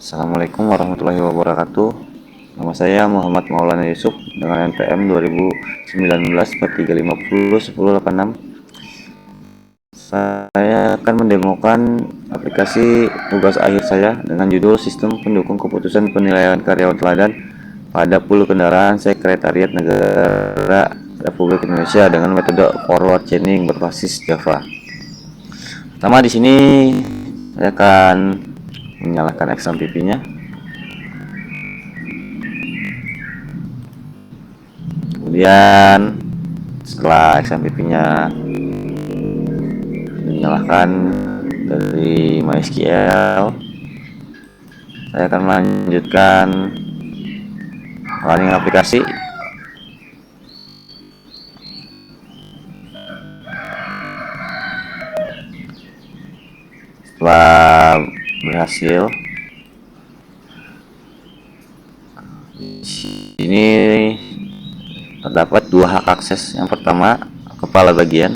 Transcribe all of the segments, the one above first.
Assalamualaikum warahmatullahi wabarakatuh. Nama saya Muhammad Maulana Yusuf dengan NPM 2019-4350-1086. Saya akan mendemokan aplikasi tugas akhir saya dengan judul Sistem Pendukung Keputusan Penilaian Karyawan Teladan pada Pool Kendaraan Sekretariat Negara Republik Indonesia dengan metode forward chaining berbasis Java. Pertama di sini saya akan menyalakan XMPP-nya. Kemudian setelah XMPP-nya dinyalakan dari MySQL, saya akan melanjutkan running aplikasi. Setelah berhasil, di sini terdapat dua hak akses. Yang pertama kepala bagian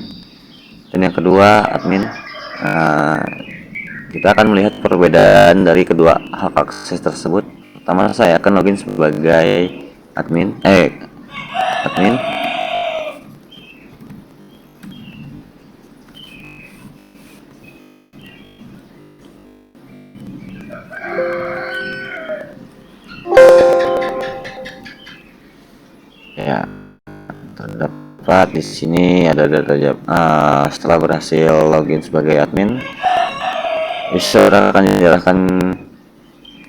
dan yang kedua admin. Kita akan melihat perbedaan dari kedua hak akses tersebut. Pertama, saya akan login sebagai admin. Ya, terdapat di sini ada data setelah berhasil login sebagai admin, user akan diarahkan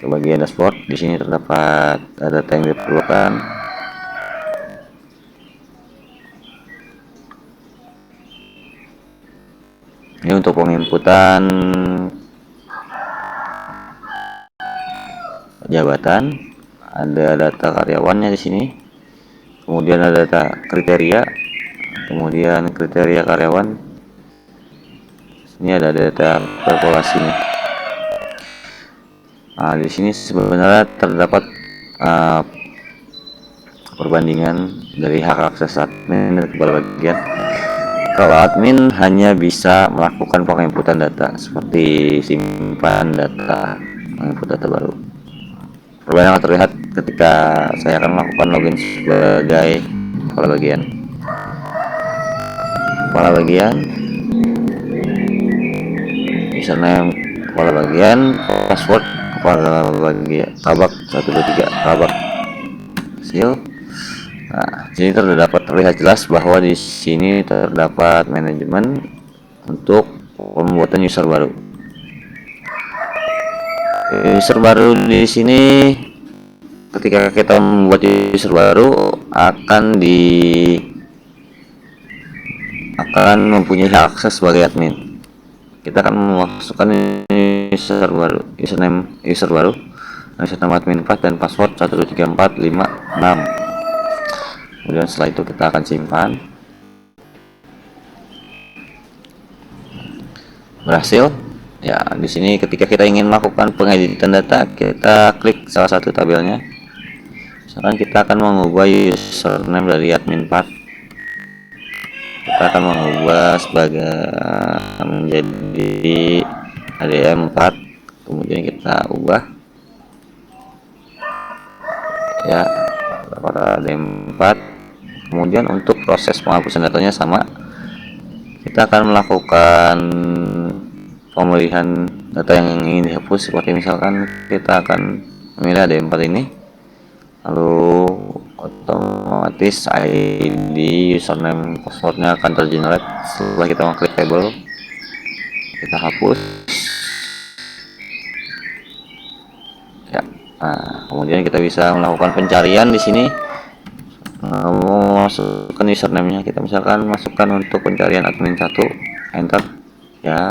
ke bagian dashboard. Di sini terdapat data yang diperlukan. Ini untuk penginputan jabatan, ada data karyawannya di sini. Kemudian ada data kriteria, kemudian kriteria karyawan. Ini ada data kalkulasinya. Nah, di sini sebenarnya terdapat perbandingan dari hak akses admin dan kepala bagian. Kalau admin hanya bisa melakukan penginputan data seperti simpan data, menginput data baru. Perbedaan terlihat ketika saya akan melakukan login sebagai kepala bagian. Username kepala bagian, password kepala bagian, kabak 123 kabak hasil. Nah, sini terlihat jelas bahwa di sini terdapat manajemen untuk pembuatan user baru. User baru di sini, ketika kita membuat user baru akan mempunyai akses sebagai admin. Kita akan memasukkan user baru, username admin 4 dan password 123456. Kemudian setelah itu kita akan simpan. Berhasil. Ya, di sini ketika kita ingin melakukan pengeditan data, kita klik salah satu tabelnya. Misalkan kita akan mengubah username dari admin 4. Kita akan mengubah menjadi ADM 4. Kemudian kita ubah ya pada ADM 4. Kemudian untuk proses penghapusan datanya sama, kita akan melakukan pemilihan data yang ingin dihapus. Seperti misalkan kita akan memilih ADM 4 ini, lalu otomatis ID, username, passwordnya akan tergenerate. Setelah kita mengklik table, kita hapus ya. Nah, kemudian kita bisa melakukan pencarian di sini. Masukkan username-nya, kita misalkan masukkan untuk pencarian admin 1, enter ya,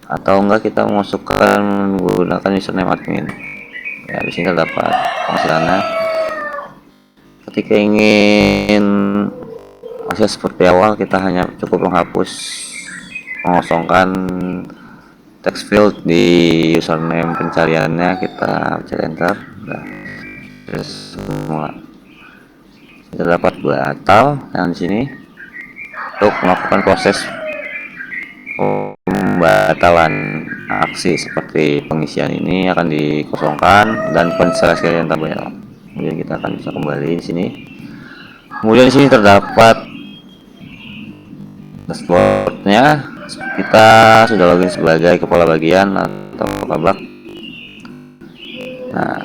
atau enggak kita masukkan menggunakan username admin ya. Di sini terdapat hasilnya. Ketika ingin hasil seperti awal, kita hanya cukup mengosongkan text field di username pencariannya, kita pencet enter. Nah, semua terdapat batal yang di sini. Untuk melakukan proses pembatalan aksi seperti pengisian ini akan dikosongkan dan penselesaian tabel. Kemudian kita akan bisa kembali di sini. Kemudian di sini terdapat dashboardnya. Kita sudah login sebagai kepala bagian atau kabak. Nah,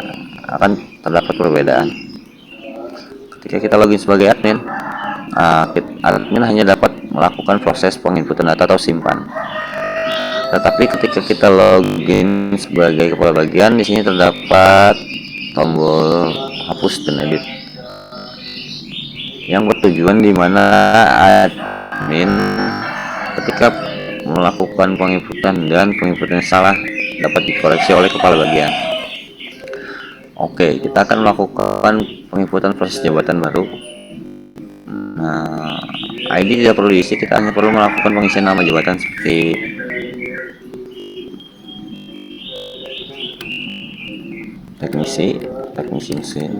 akan terdapat perbedaan ketika kita login sebagai admin. Admin hanya dapat melakukan proses penginputan data atau simpan. Tetapi ketika kita login sebagai kepala bagian, di sini terdapat tombol hapus dan edit yang bertujuan di mana admin ketika melakukan penginputan dan penginputan salah dapat dikoreksi oleh kepala bagian. Oke, kita akan melakukan penginputan proses jabatan baru. Nah, ID tidak perlu diisi, kita hanya perlu melakukan pengisian nama jabatan seperti teknisi mesin.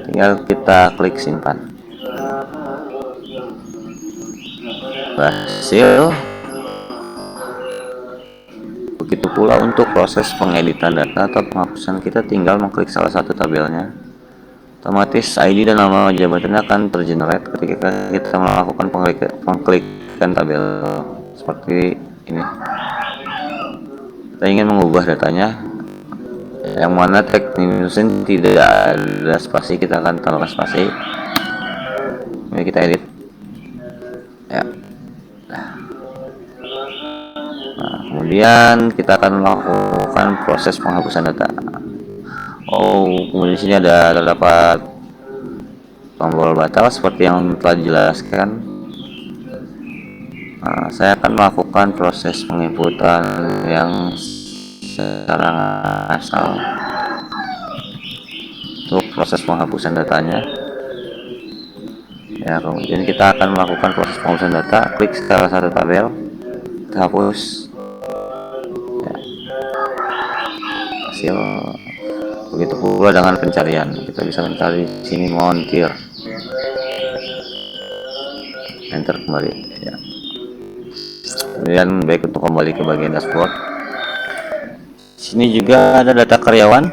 Tinggal kita klik simpan. Berhasil. Begitu pula untuk proses pengeditan data atau penghapusan, kita tinggal mengklik salah satu tabelnya. Otomatis ID dan nama jabatannya akan tergenerate ketika kita melakukan pengklikan tabel seperti ini. Kita ingin mengubah datanya, yang mana teknisi tidak ada spasi, kita akan tambahkan spasi. Ini kita edit ya. Nah, kemudian kita akan melakukan proses penghapusan data. Kemudian di sini terdapat tombol batal seperti yang telah dijelaskan. Nah, saya akan melakukan proses penginputan yang secara asal untuk proses penghapusan datanya. Ya, kemudian kita akan melakukan proses penghapusan data. Klik salah satu tabel, kita hapus. Ya. Hasil. Begitu pula dengan pencarian, kita bisa mencari di sini montir. Enter kembali. Ya. Kemudian baik untuk kembali ke bagian dashboard. Sini juga ada data karyawan.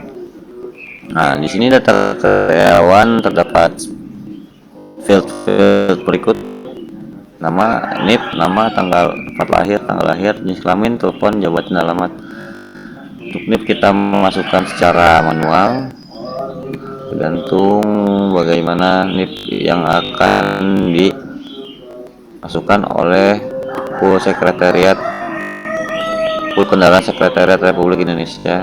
Nah, di sini data karyawan terdapat field berikut: nama, NIP, nama, tempat lahir, tanggal lahir, jenis kelamin, telepon, jabatan, alamat. Untuk NIP kita memasukkan secara manual, tergantung bagaimana NIP yang akan dimasukkan oleh pool kendaraan sekretariat Republik Indonesia.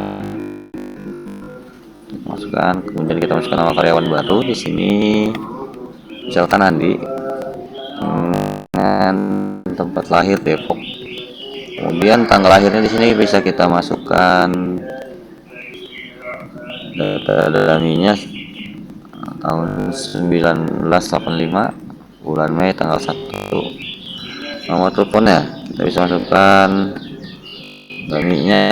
Masukkan, kemudian kita masukkan nama karyawan baru di sini, misalkan Andi, dengan tempat lahir Depok. Kemudian tanggal lahirnya di sini bisa kita masukkan data daminya tahun 1985, bulan Mei, tanggal 1. Nomor teleponnya kita bisa masukkan daminya.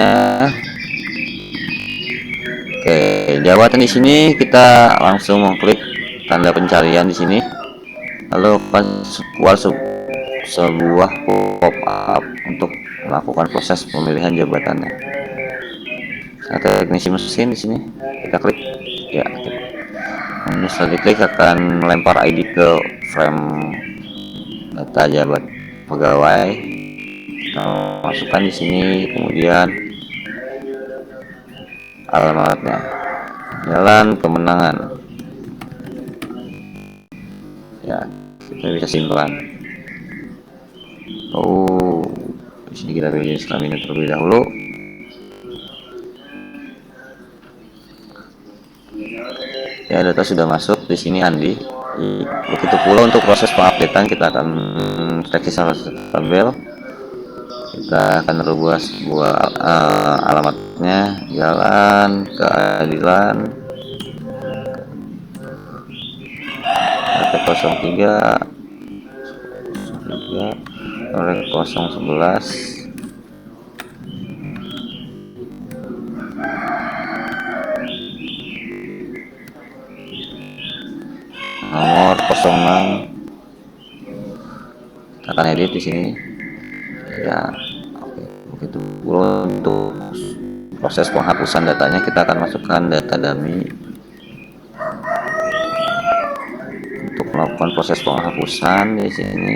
Oke, jabatan di sini kita langsung mengklik tanda pencarian di sini, lalu keluar sebuah pop up untuk melakukan proses pemilihan jabatannya. Teknisi mesin di sini kita klik ya. Setelah diklik akan melempar ID ke frame data jabat pegawai. Kita masukkan di sini, kemudian alamatnya, Jalan Kemenangan. Ya, kita bisa simpan. Di sini kita pilih jenis kelamin terlebih dahulu. Ya, data sudah masuk di sini Andi. Begitu pula untuk proses pengupdatean, kita akan seleksi salah satu tabel. Kita akan rubah sebuah alamatnya, Jalan Keadilan, RT 03 011, nomor 06. Kita akan edit di sini. Ya, oke. Begitu pula untuk proses penghapusan datanya, kita akan masukkan data dummy untuk melakukan proses penghapusan di sini.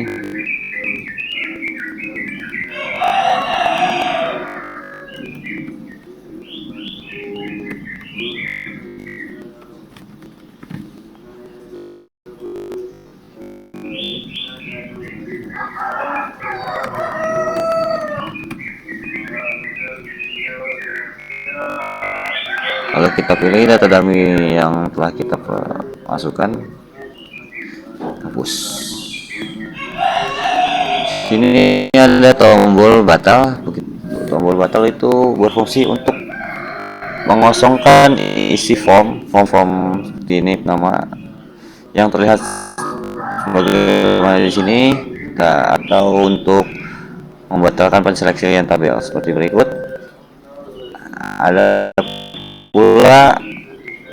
Lalu kita pilih data dummy yang telah kita masukkan, hapus. Sini ada tombol batal. Tombol batal itu berfungsi untuk mengosongkan isi form seperti ini nama yang terlihat sebagaimana di sini, atau untuk membatalkan penseleksian tabel seperti berikut. Ada pula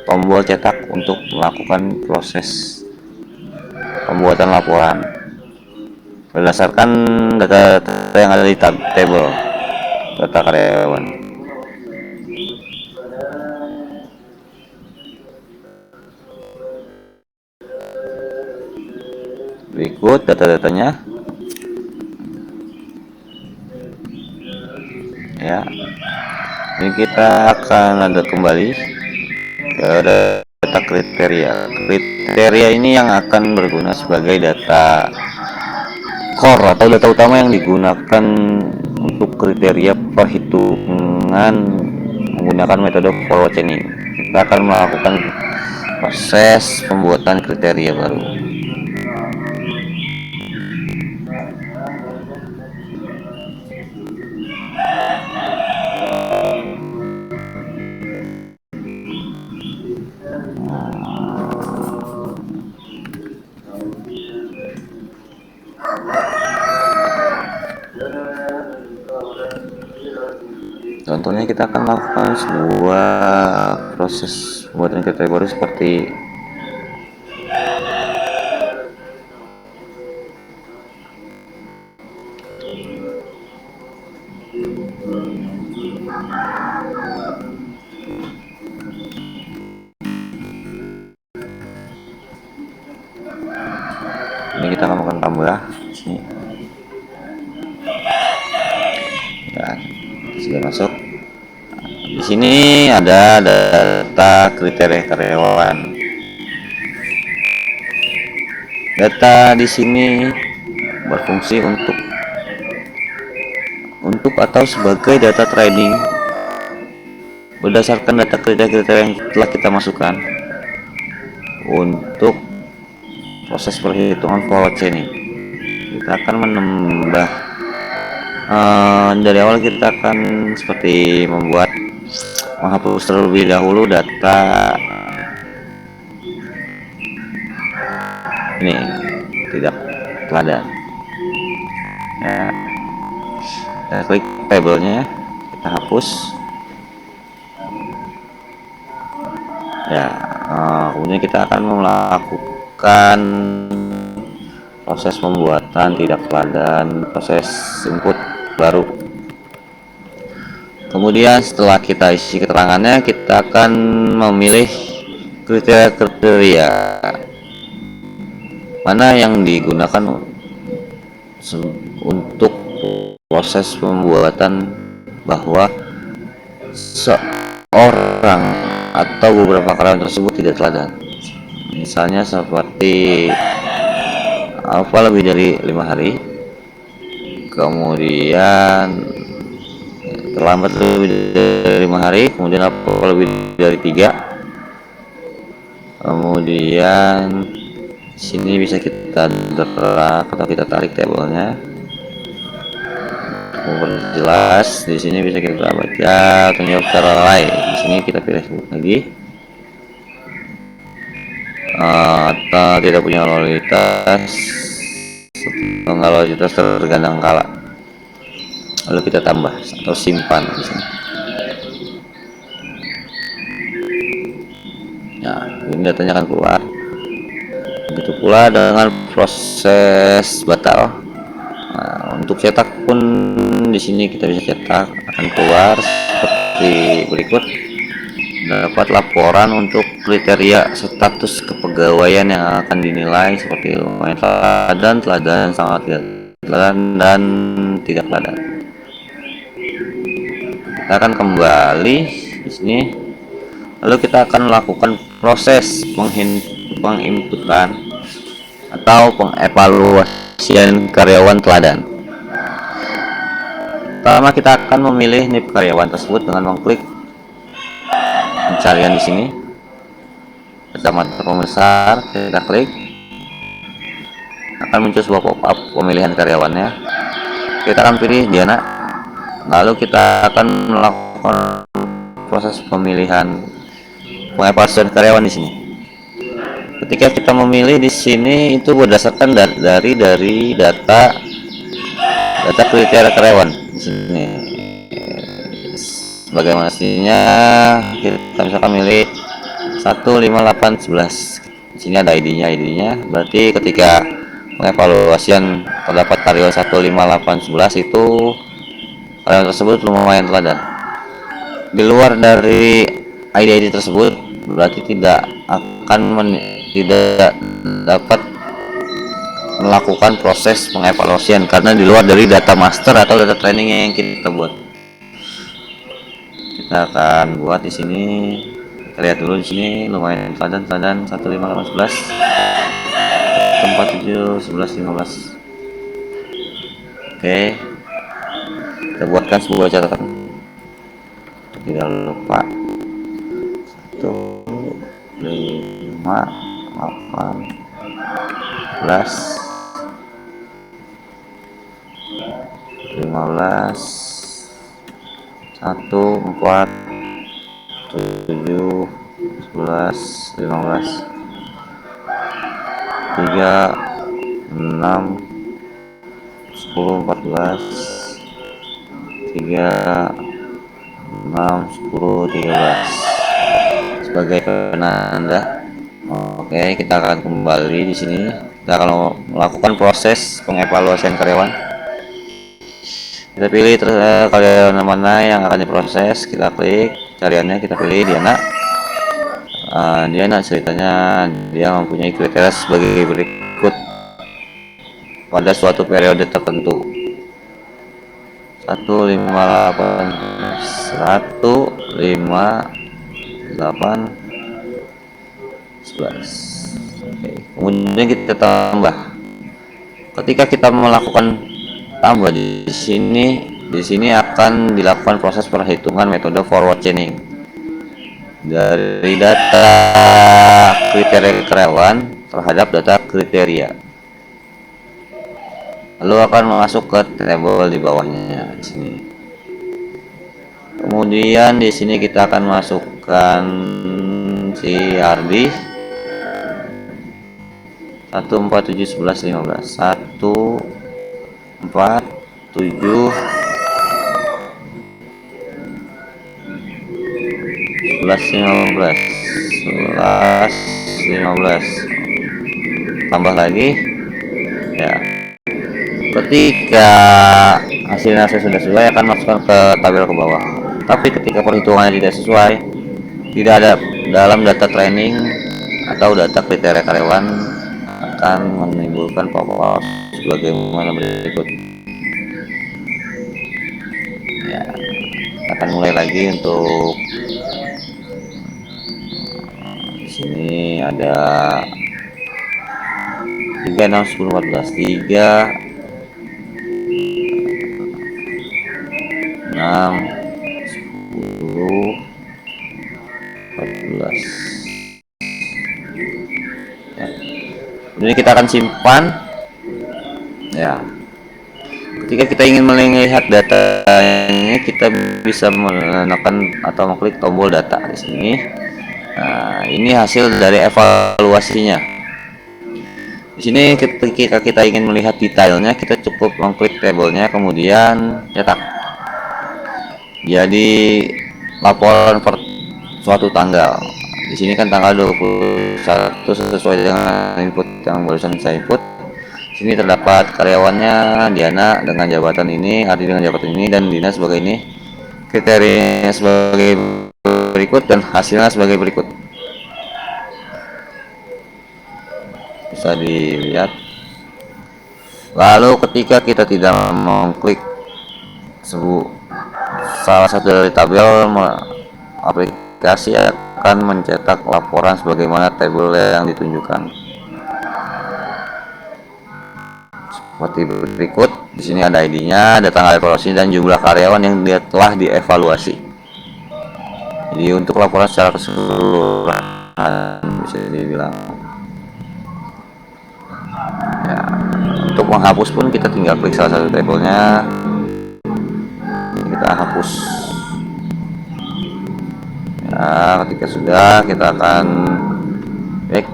tombol cetak untuk melakukan proses pembuatan laporan berdasarkan data yang ada di tabel data karyawan. Berikut data-datanya ya. Ini kita akan ada kembali ke data kriteria ini yang akan berguna sebagai data core atau data utama yang digunakan untuk kriteria perhitungan menggunakan metode forward chaining. Kita akan melakukan proses pembuatan kriteria baru. Contohnya kita akan melakukan sebuah proses pembuatan kriteria baru seperti ini. Kita akan melakukan tambah sini ya, sudah masuk. Di sini ada data kriteria karyawan. Data di sini berfungsi untuk atau sebagai data trading berdasarkan data kriteria yang telah kita masukkan untuk proses perhitungan forward chaining. Kita akan menambah dari awal, kita akan seperti menghapus terlebih dahulu data ini tidak teladan ya. Kita klik tabelnya, kita hapus ya. Kemudian kita akan melakukan proses pembuatan tidak teladan, proses input baru. Kemudian setelah kita isi keterangannya, kita akan memilih kriteria mana yang digunakan untuk proses pembuatan bahwa seorang atau beberapa karyawan tersebut tidak teladan. Misalnya seperti alfa lebih dari 5 hari, kemudian terlambat lebih dari 5 hari, kemudian alfa lebih dari 3, kemudian sini bisa kita drag atau kita tarik tabelnya jelas. Di sini bisa kita baca atau jawab secara lain. Di sini kita pilih lagi atau tidak punya loyalitas atau nggak loyalitas terkadang kala, lalu kita tambah atau simpan di sini. Nah, ini datanya akan keluar. Begitu pula dengan proses batal. Nah, Untuk cetak pun di sini kita bisa cetak, akan keluar seperti berikut. Dapat laporan untuk kriteria status kepegawaian yang akan dinilai seperti lumayan teladan, teladan, sangat tidak teladan, dan tidak teladan. Kita akan kembali di sini, lalu kita akan melakukan proses penginputan atau pengevaluasian karyawan teladan. Pertama, kita akan memilih NIP karyawan tersebut dengan mengklik pencarian di sini. Kacamata pembesar kita klik, akan muncul sebuah pop-up pemilihan karyawannya. Kita akan pilih Diana, lalu kita akan melakukan proses pemilihan pengevaluasian karyawan di sini. Ketika kita memilih di sini itu berdasarkan dari data kriteria karyawan di sini. Bagaimana hasilnya? Kita misalkan milih 15811. Di sini ada ID-nya. Berarti ketika pengevaluasian terdapat karyawan 15811 itu karyawan tersebut lumayan teladan. Di luar dari ID tersebut berarti tidak dapat melakukan proses pengevaluasian karena di luar dari data master atau data training yang kita buat. Kita akan buat di sini. Kita lihat dulu di sini lumayan teladan 15811, 471115. Oke, kita buatkan sebuah catatan tidak lupa. 13 sebagai penanda. Oke, kita akan kembali di sini. Kita akan melakukan proses pengevaluasian karyawan. Kita pilih karyawan mana yang akan diproses. Kita klik cariannya, kita pilih Diana. Diana ceritanya dia mempunyai kriteria sebagai berikut pada suatu periode tertentu. 15811. Oke, kemudian kita tambah. Ketika kita melakukan tambah di sini akan dilakukan proses perhitungan metode forward chaining dari data kriteria karyawan terhadap data kriteria, lalu akan masuk ke tabel di bawahnya di sini. Kemudian di sini kita akan masukkan si Ardi 1471115 tambah lagi ya. Ketika hasilnya sudah sesuai akan masukkan ke tabel ke bawah. Tapi ketika perhitungannya tidak sesuai, tidak ada dalam data training atau data kriteria karyawan, akan menimbulkan pop-up sebagaimana berikut. Ya, akan mulai lagi untuk di sini ada 3 6 10 14 3 6 10 14. Ya. Ini kita akan simpan. Ya. Ketika kita ingin melihat datanya, kita bisa menekan atau mengklik tombol data di sini. Nah, ini hasil dari evaluasinya. Di sini ketika kita ingin melihat detailnya, kita cukup mengklik tabelnya, kemudian cetak. Jadi laporan per suatu tanggal. Di sini kan tanggal 21 sesuai dengan input yang barusan saya input. Sini terdapat karyawannya Diana dengan jabatan ini, Ardi dengan jabatan ini, dan Dina sebagai ini. Kriterianya sebagai berikut dan hasilnya sebagai berikut. Bisa dilihat. Lalu ketika kita tidak mengklik salah satu dari tabel, aplikasi akan mencetak laporan sebagaimana tabel yang ditunjukkan. Seperti berikut, di sini ada ID-nya, ada tanggal evaluasi dan jumlah karyawan yang telah dievaluasi. Jadi untuk laporan secara keseluruhan bisa dibilang. Ya, untuk menghapus pun kita tinggal klik salah satu tabelnya, kita hapus. Ya, ketika sudah kita akan back.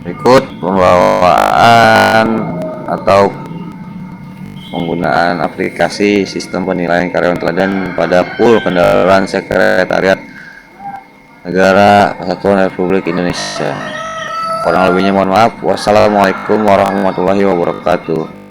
Berikut pembawaan atau penggunaan aplikasi sistem penilaian karyawan teladan pada pool kendaraan Sekretariat Negara Kesatuan Republik Indonesia. Kurang lebihnya mohon maaf. Wassalamualaikum warahmatullahi wabarakatuh.